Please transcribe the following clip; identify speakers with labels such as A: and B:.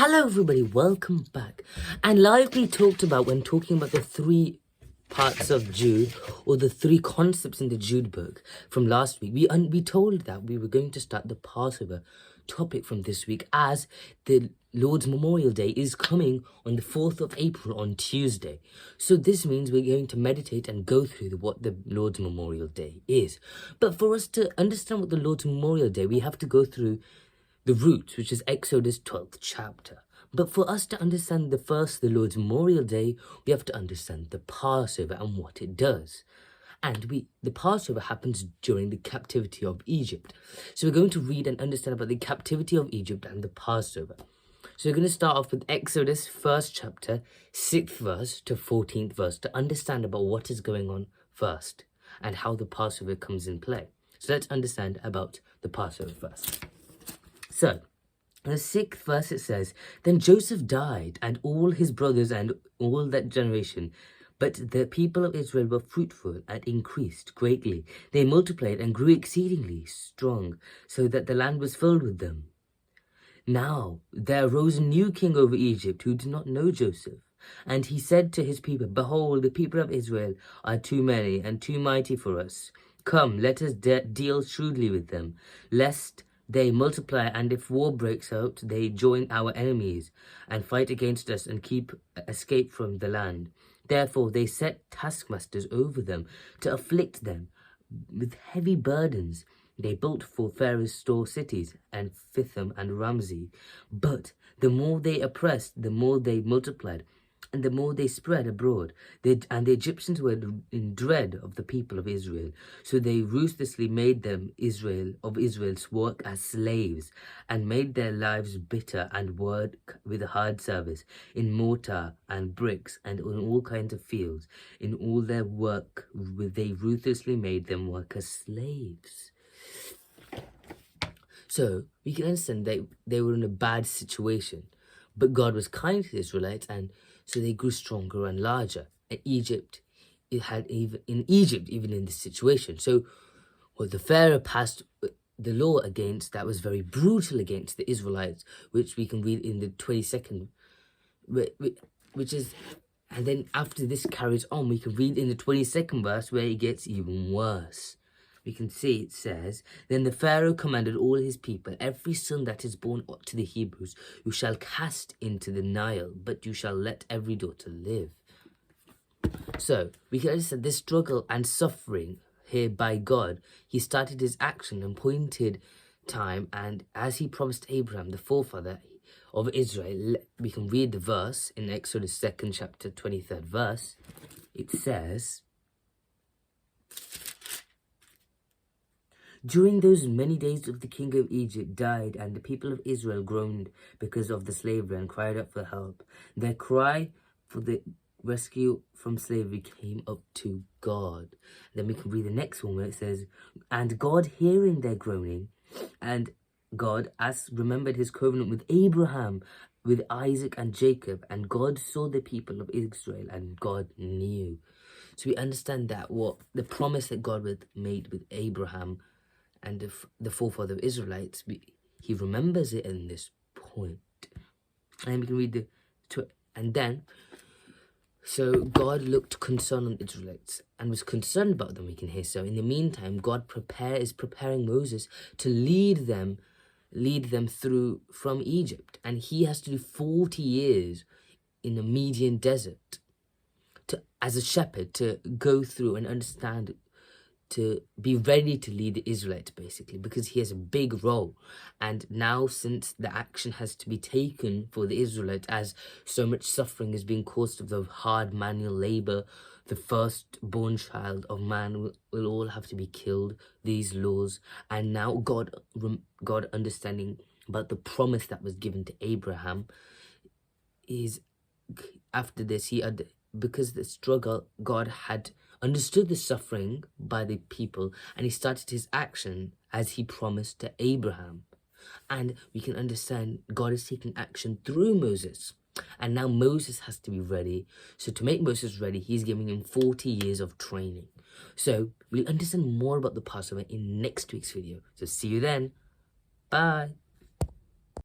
A: Hello everybody, welcome back. And like we talked about when talking about the three parts of Jude, or the three concepts in the Jude book from last week, we told that we were going to start the Passover topic from this week, as the Lord's Memorial Day is coming on the 4th of April on Tuesday. So this means we're going to meditate and go through what the Lord's Memorial Day is. But for us to understand what the Lord's Memorial Day, we have to go through the roots, which is Exodus 12th chapter. But for us to understand the Lord's Memorial Day, we have to understand the Passover and what it does. And the Passover happens during the captivity of Egypt. So we're going to read and understand about the captivity of Egypt and the Passover. So we're going to start off with Exodus 1st chapter, 6th verse to 14th verse, to understand about what is going on first and how the Passover comes in play. So let's understand about the Passover first. So, in the 6th verse it says, Then Joseph died, and all his brothers and all that generation. But the people of Israel were fruitful and increased greatly. They multiplied and grew exceedingly strong, so that the land was filled with them. Now there arose a new king over Egypt, who did not know Joseph. And he said to his people, Behold, the people of Israel are too many and too mighty for us. Come, let us deal shrewdly with them, lest they multiply, and if war breaks out, they join our enemies and fight against us and escape from the land. Therefore they set taskmasters over them to afflict them with heavy burdens. They built for Pharaoh's store cities, and Pithom and Ramsey. But the more they oppressed, the more they multiplied, and the more they spread abroad. And the Egyptians were in dread of the people of Israel. So they ruthlessly made them Israel's work as slaves, and made their lives bitter and work with hard service in mortar and bricks and in all kinds of fields. In all their work they ruthlessly made them work as slaves. So we can understand they were in a bad situation. But God was kind to the Israelites, and so they grew stronger and larger. And Egypt, even in this situation. So what the Pharaoh passed the law against, that was very brutal against the Israelites, which we can read in the 22nd, which is, and then after this carries on, we can read in the 22nd verse where it gets even worse. We can see it says, Then the Pharaoh commanded all his people, Every son that is born to the Hebrews you shall cast into the Nile, but you shall let every daughter live. So we can understand this struggle and suffering here by God. He started his action and appointed time, and as he promised Abraham, the forefather of Israel, we can read the verse in Exodus 2nd chapter 23rd verse. It says, During those many days of the king of Egypt died, and the people of Israel groaned because of the slavery and cried out for help. Their cry for the rescue from slavery came up to God. Then we can read the next one where it says, And God, hearing their groaning, and God remembered his covenant with Abraham, with Isaac and Jacob, and God saw the people of Israel, and God knew. So we understand that what the promise that God made with Abraham and the forefather of Israelites, he remembers it in this point. And we can read so God looked concerned on the Israelites and was concerned about them, we can hear. So in the meantime, God is preparing Moses to lead them through from Egypt. And he has to do 40 years in the Median desert as a shepherd, to go through and understand, to be ready to lead the Israelites, basically, because he has a big role. And now, since the action has to be taken for the Israelites, as so much suffering is being caused of the hard manual labor, the firstborn child of man will all have to be killed, these laws. And now God understanding about the promise that was given to Abraham, is after this, because the struggle, God had understood the suffering by the people, and he started his action as he promised to Abraham. And we can understand God is taking action through Moses. And now Moses has to be ready. So to make Moses ready, he's giving him 40 years of training. So we'll understand more about the Passover in next week's video. So see you then. Bye.